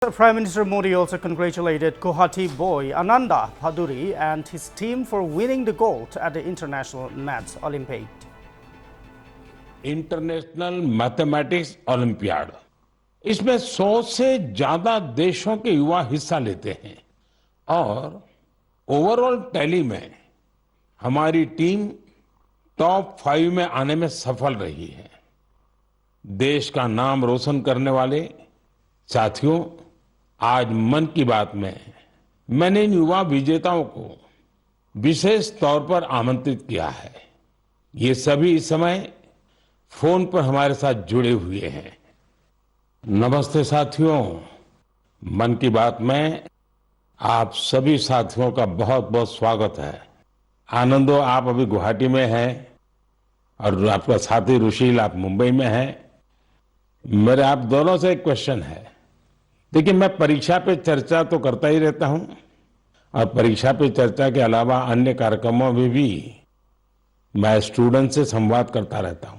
Prime Minister Modi also congratulated Guwahati boy Ananda Bhaduri and his team for winning the gold at the International Maths Olympiad. International mathematics olympiad, इसमें 100 से ज्यादा देशों के युवा हिस्सा लेते हैं और ओवरऑल टैली में हमारी टीम टॉप 5 में आने में सफल रही है। देश का नाम रोशन करने वाले साथियों, आज मन की बात में मैंने इन युवा विजेताओं को विशेष तौर पर आमंत्रित किया है। ये सभी इस समय फोन पर हमारे साथ जुड़े हुए हैं। नमस्ते साथियों, मन की बात में आप सभी साथियों का बहुत बहुत स्वागत है। आनंदो, आप अभी गुवाहाटी में हैं और आपका साथी रुशील आप मुंबई में हैं। मेरे आप दोनों से एक क्वेश्चन है। देखिए, मैं परीक्षा पे चर्चा तो करता ही रहता हूं और परीक्षा पे चर्चा के अलावा अन्य कार्यक्रमों में भी मैं स्टूडेंट से संवाद करता रहता हूं।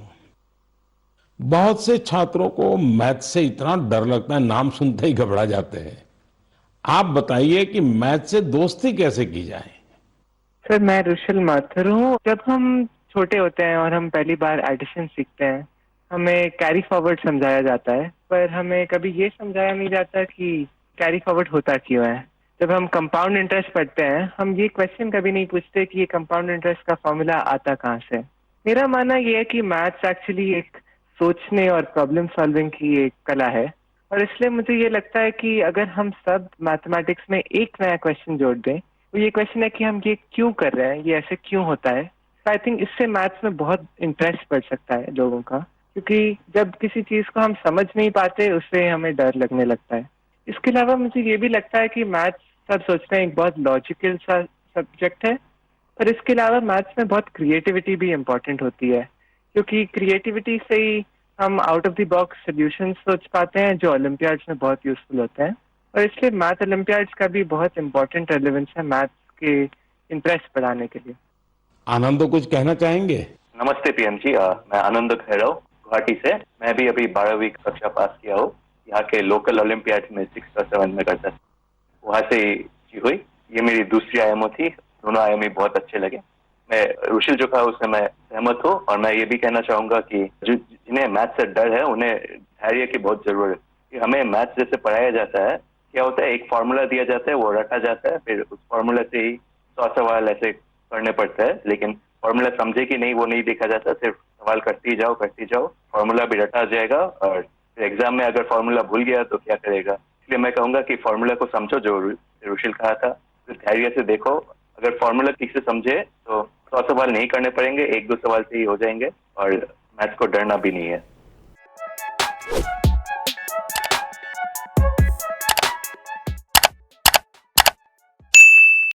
बहुत से छात्रों को मैथ से इतना डर लगता है, नाम सुनते ही घबरा जाते हैं। आप बताइए कि मैथ से दोस्ती कैसे की जाए? सर, मैं रुशील माथुर हूँ। जब हम छोटे होते हैं और हम पहली बार एडिशन सीखते हैं, हमें कैरी फॉरवर्ड समझाया जाता है, पर हमें कभी ये समझाया नहीं जाता कि कैरी फॉरवर्ड होता क्यों है। जब हम कंपाउंड इंटरेस्ट पढ़ते हैं, हम ये क्वेश्चन कभी नहीं पूछते कि ये कंपाउंड इंटरेस्ट का फॉर्मूला आता कहाँ से। मेरा मानना ये है कि मैथ्स एक्चुअली एक सोचने और प्रॉब्लम सॉल्विंग की एक कला है, और इसलिए मुझे ये लगता है कि अगर हम सब मैथमेटिक्स में एक नया क्वेश्चन जोड़ दें, तो ये क्वेश्चन है कि हम ये क्यों कर रहे हैं, ये ऐसे क्यों होता है। आई थिंक इससे मैथ्स में बहुत इंटरेस्ट बढ़ सकता है लोगों का, क्योंकि जब किसी चीज को हम समझ नहीं पाते, उससे हमें डर लगने लगता है। इसके अलावा मुझे ये भी लगता है कि मैथ्स, सब सोचते हैं, एक बहुत लॉजिकल सा सब्जेक्ट है, पर इसके अलावा मैथ्स में बहुत क्रिएटिविटी भी इम्पोर्टेंट होती है, क्योंकि क्रिएटिविटी से ही हम out of the box solution सोच पाते हैं, जो ओलंपियाड्स में बहुत यूजफुल होते हैं। और इसलिए मैथ ओलंपियाड्स का भी बहुत इंपॉर्टेंट रेलेवेंस है मैथ्स के इंटरेस्ट बढ़ाने के लिए। आनंद, कुछ कहना चाहेंगे? नमस्ते पीएम जी, मैं आनंद खैरव गुवाहाटी से। मैं भी अभी 12वीं कक्षा पास किया हूँ। यहाँ के लोकल ओलंपियाड में 6 और 7 में करता था, वहाँ से जी हुई। ये मेरी दूसरी आयामो थी, दोनों आयाम ही बहुत अच्छे लगे। मैं रुशील जो कहा उससे मैं सहमत हूँ, और मैं ये भी कहना चाहूंगा कि जिन्हें मैथ से डर है, उन्हें धैर्य की बहुत जरूरत है। हमें मैथ जैसे पढ़ाया जाता है, क्या होता है, एक फार्मूला दिया जाता है, वो रटा जाता है, फिर उस फार्मूला से ही 100 सवाल ऐसे करने पड़ता है, लेकिन फार्मूला समझे कि नहीं वो नहीं देखा जाता। सिर्फ सवाल करती जाओ, फार्मूला भी रटा जाएगा, और एग्जाम में अगर फार्मूला भूल गया तो क्या करेगा। इसलिए मैं कहूंगा कि फार्मूला को समझो, जो रुशील कहा था, तो धैर्य से देखो। अगर फार्मूला ठीक से समझे तो 100 सवाल नहीं करने पड़ेंगे, 1-2 सवाल से ही हो जाएंगे, और मैथ्स को डरना भी नहीं है।